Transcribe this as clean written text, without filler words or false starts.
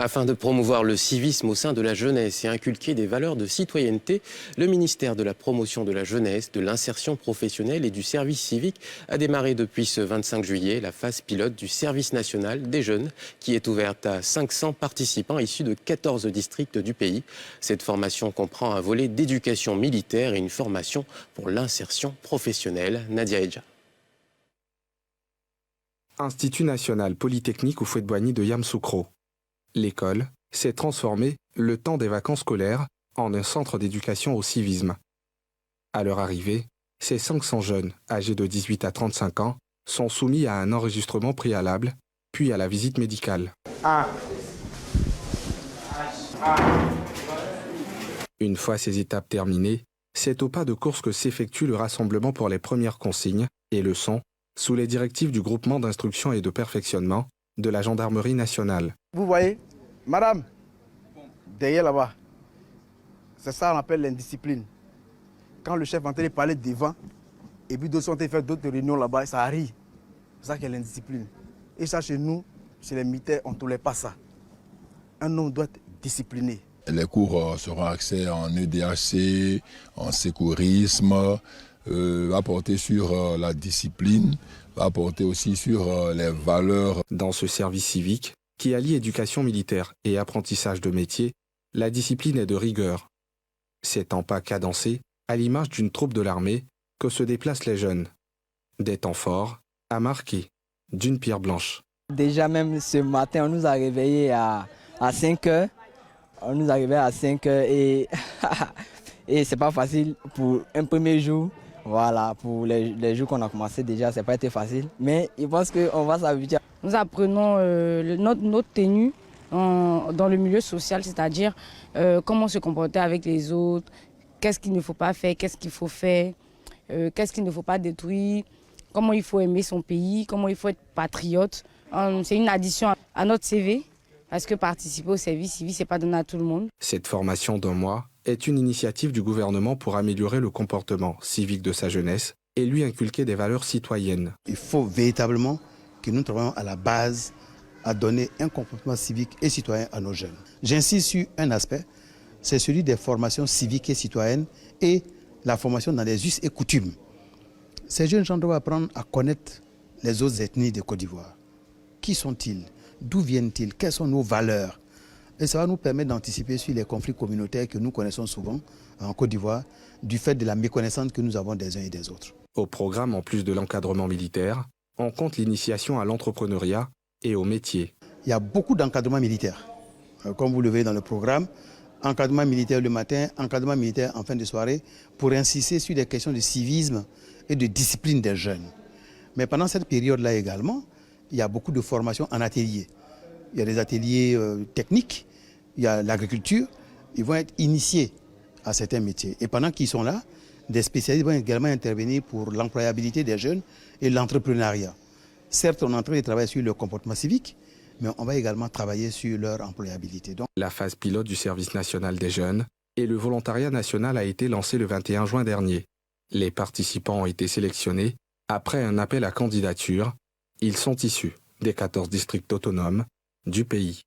Afin de promouvoir le civisme au sein de la jeunesse et inculquer des valeurs de citoyenneté, le ministère de la Promotion de la jeunesse, de l'insertion professionnelle et du service civique a démarré depuis ce 25 juillet la phase pilote du service national des jeunes qui est ouverte à 500 participants issus de 14 districts du pays. Cette formation comprend un volet d'éducation militaire et une formation pour l'insertion professionnelle. Nadia Edja. Institut national polytechnique Houphouët-Boigny de Yamoussoukro. L'école s'est transformée, le temps des vacances scolaires, en un centre d'éducation au civisme. À leur arrivée, ces 500 jeunes, âgés de 18 à 35 ans, sont soumis à un enregistrement préalable, puis à la visite médicale. Une fois ces étapes terminées, c'est au pas de course que s'effectue le rassemblement pour les premières consignes et leçons, sous les directives du groupement d'instruction et de perfectionnement de la gendarmerie nationale. Vous voyez, madame, derrière là-bas, c'est ça qu'on appelle l'indiscipline. Quand le chef est en train de parler devant, et puis d'autres sont en train de faire d'autres réunions là-bas, ça arrive. C'est ça qui est l'indiscipline. Et ça, chez nous, chez les militaires, on ne tolère pas ça. Un homme doit être discipliné. Les cours seront axés en EDHC, en secourisme, va porter sur la discipline, va porter aussi sur les valeurs. Dans ce service civique, qui allie éducation militaire et apprentissage de métier, la discipline est de rigueur. C'est en pas cadencé, à l'image d'une troupe de l'armée, que se déplacent les jeunes. Des temps forts à marquer d'une pierre blanche. Déjà même ce matin, on nous a réveillés à 5 heures. On nous a réveillés à 5 heures et, et c'est pas facile pour un premier jour. Voilà, pour les jours qu'on a commencé déjà, c'est pas été facile. Mais je pense qu'on va s'habituer. Nous apprenons notre tenue dans le milieu social, c'est-à-dire comment se comporter avec les autres, qu'est-ce qu'il ne faut pas faire, qu'est-ce qu'il faut faire, qu'est-ce qu'il ne faut pas détruire, comment il faut aimer son pays, comment il faut être patriote. C'est une addition à notre CV, parce que participer au service civique, ce n'est pas donné à tout le monde. Cette formation d'un mois est une initiative du gouvernement pour améliorer le comportement civique de sa jeunesse et lui inculquer des valeurs citoyennes. Il faut véritablement que nous travaillons à la base à donner un comportement civique et citoyen à nos jeunes. J'insiste sur un aspect, c'est celui des formations civiques et citoyennes et la formation dans les us et coutumes. Ces jeunes gens doivent apprendre à connaître les autres ethnies de Côte d'Ivoire. Qui sont-ils? D'où viennent-ils? Quelles sont nos valeurs? Et ça va nous permettre d'anticiper sur les conflits communautaires que nous connaissons souvent en Côte d'Ivoire, du fait de la méconnaissance que nous avons des uns et des autres. Au programme, en plus de l'encadrement militaire, on compte l'initiation à l'entrepreneuriat et au métier. Il y a beaucoup d'encadrement militaire. Comme vous le voyez dans le programme, encadrement militaire le matin, encadrement militaire en fin de soirée, pour insister sur des questions de civisme et de discipline des jeunes. Mais pendant cette période-là également, il y a beaucoup de formations en atelier. Il y a des ateliers techniques, il y a l'agriculture, ils vont être initiés à certains métiers. Et pendant qu'ils sont là, des spécialistes vont également intervenir pour l'employabilité des jeunes et l'entrepreneuriat. Certes, on est en train de travailler sur le comportement civique, mais on va également travailler sur leur employabilité. Donc, la phase pilote du service national des jeunes et le volontariat national a été lancé le 21 juin dernier. Les participants ont été sélectionnés après un appel à candidature. Ils sont issus des 14 districts autonomes du pays.